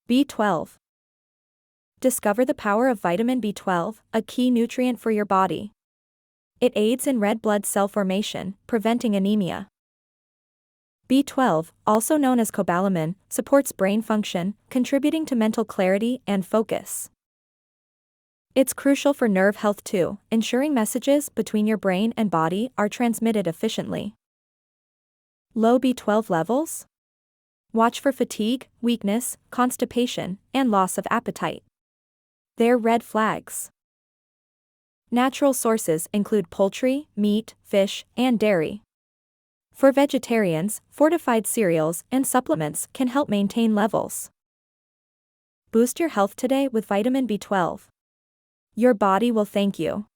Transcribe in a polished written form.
B12. Discover the power of vitamin B12, a key nutrient for your body. It aids in red blood cell formation, preventing anemia. B12, also known as cobalamin, supports brain function, contributing to mental clarity and focus. It's crucial for nerve health too, ensuring messages between your brain and body are transmitted efficiently. Low B12 levels? Watch for fatigue, weakness, constipation, and loss of appetite. They're red flags. Natural sources include poultry, meat, fish, and dairy. For vegetarians, fortified cereals and supplements can help maintain levels. Boost your health today with vitamin B12. Your body will thank you.